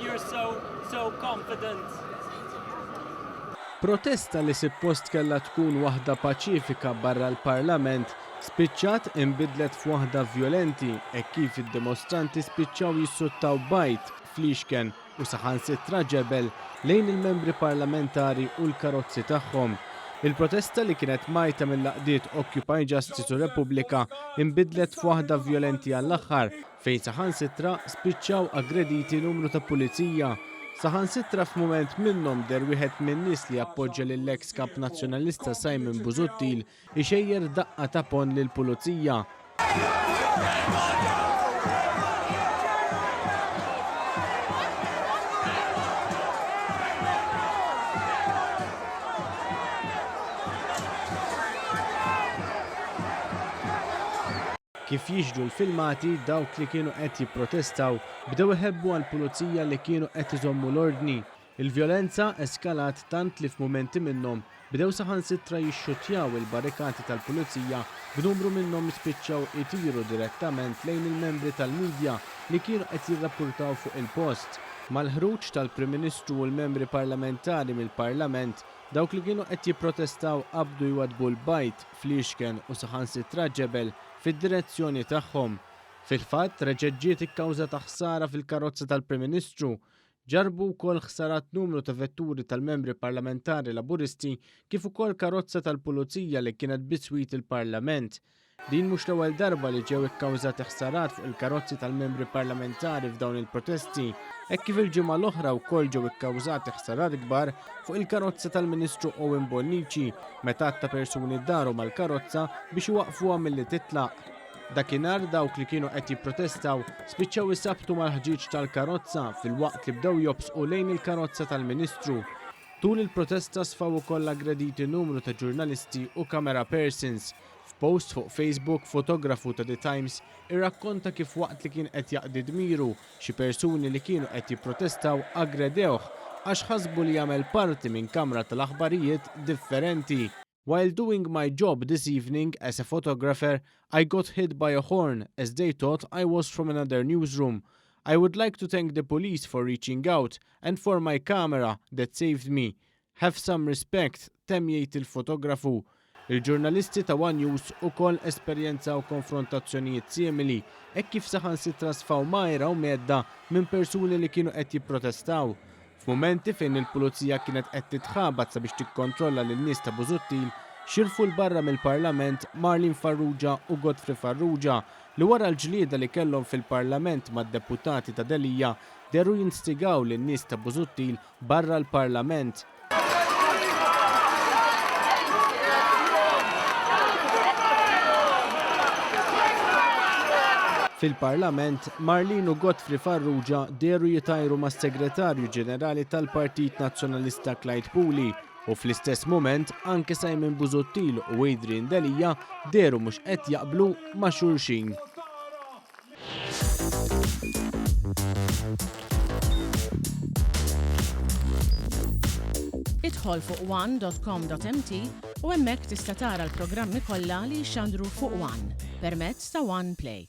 you're so confident. Protesta li suppost kellha tkun waħda paċifika barra l-Parlament spiċċat inbidlet f'waħda vjolenti e kif id-dimostranti spiċċaw jissuttaw bajd fl-ixken u Saħansitra ġebel lejn il-membri parlamentari u l-karozzi tagħhom. Il-protesta li kienet majta mill-laqdiet Occupy Justice u Repubblika inbidlet f'waħda vjolenti għall-aħħar fejn Saħansitra spiċċaw aggrediti numru ta' pulizija. Saħansitra f'mument minnhom der wieħed min-nies li appoġġja lill-eks kap nazzjonalista Simon Busuttil ixejjer daqqa ta' PONN lill-Pulizija. Kif jiġdu l-filmati, dawk li kienu qed jipprotestaw bdew iħebbu għall-pulizija li kienu qed iżommu l-ordni. Il-vjolenza eskalat tant li f'mumenti minnhom bdew Saħansitra jixxuttjaw il-barrikati tal-pulizija b'numru minnhom spiċċaw itiru direttament lejn il-membri tal-midja li kienu qed jirrappurtaw fuq il-post. Mal-ħruġ tal-Prim Ministru u l-membri parlamentari mill-Parlament, dawk li kienu qed jipprotestaw qabdu jwadbu l-bajd fl-ixken u Saħansitra ġebel fid-direzzjoni tagħhom. Fil-fatt reġeġġiet ikkawżata ħsara fil-karozza tal-Prim Ministru, ġarbu wkoll ħsarat numru ta' vetturi tal-Membri Parlamentari Laburisti kif ukoll karozza tal-Pulizija li kienet biswit il-Parlament. Din mhux l-ewwel darba li ġew ikkawżati ħsarat fuq il-karozzi tal-Membri Parlamentari f'dawn il-protesti, hekk kif il-ġimgħa l-oħra wkoll ġew ikkawżati ħsarat kbar fuq il-karozza tal-Ministru Bonici meta ta' persuni daru mal-karozza biex iwaqfuha milli titlaq. Dakinhar dawk li kienu qed jipprotestaw spiċċaw isabtu mal-ħġiġ tal-karozza fil-waqt li bdew jobsqu lejn il-karozza tal-Ministru. Tul il-protesta sfaw ukoll aggrediti numru ta' ġurnalisti u camera persons. F'post fuq Facebook, fotografu ta' The Times irrakkonta kif waqt li kien qed jaqdi dmiru xi persuni li kienu qed jipprotestaw aggredewh għax ħasbu li jagħmel parti minn kamra tal-aħbarijiet differenti. While doing my job this evening as a photographer, I got hit by a horn as they thought I was from another newsroom. I would like to thank the police for reaching out and for my camera that saved me. Have some respect, temm jgħid il-fotografu. Il-ġurnalisti ta' One News ukoll esperjenzaw konfrontazzjonijiet simili hekk kif Saħansitra sfaw majra u medda minn persuni li kienu qed jipprotestaw. F'mumenti fejn il-pulizija kienet qed titħabat sabiex tikkontrolla lin-nies ta' Busuttil, xirfu l-barra mill-Parlament Marlin Farrugia u Godfrey Farrugia li wara l-ġlieda li kellhom fil-Parlament mad-deputati ta' Delija deru jinstigaw lin-nies ta' Busuttil barra l-Parlament. Fil-Parlament, Marlin u Godfrey Farrugia deru jitajru mas-Segretarju Ġenerali tal-Partit Nazzjonalista Clyde Puli u fl-istess moment anke Simon Busuttil u Adrian Delija deru mhux qed jaqblu ma' xulxin. Idħol fuq one.com.mt u hemmhekk tista' tara l-programmi kollha li jxandru fuq One permezz ta' One Play.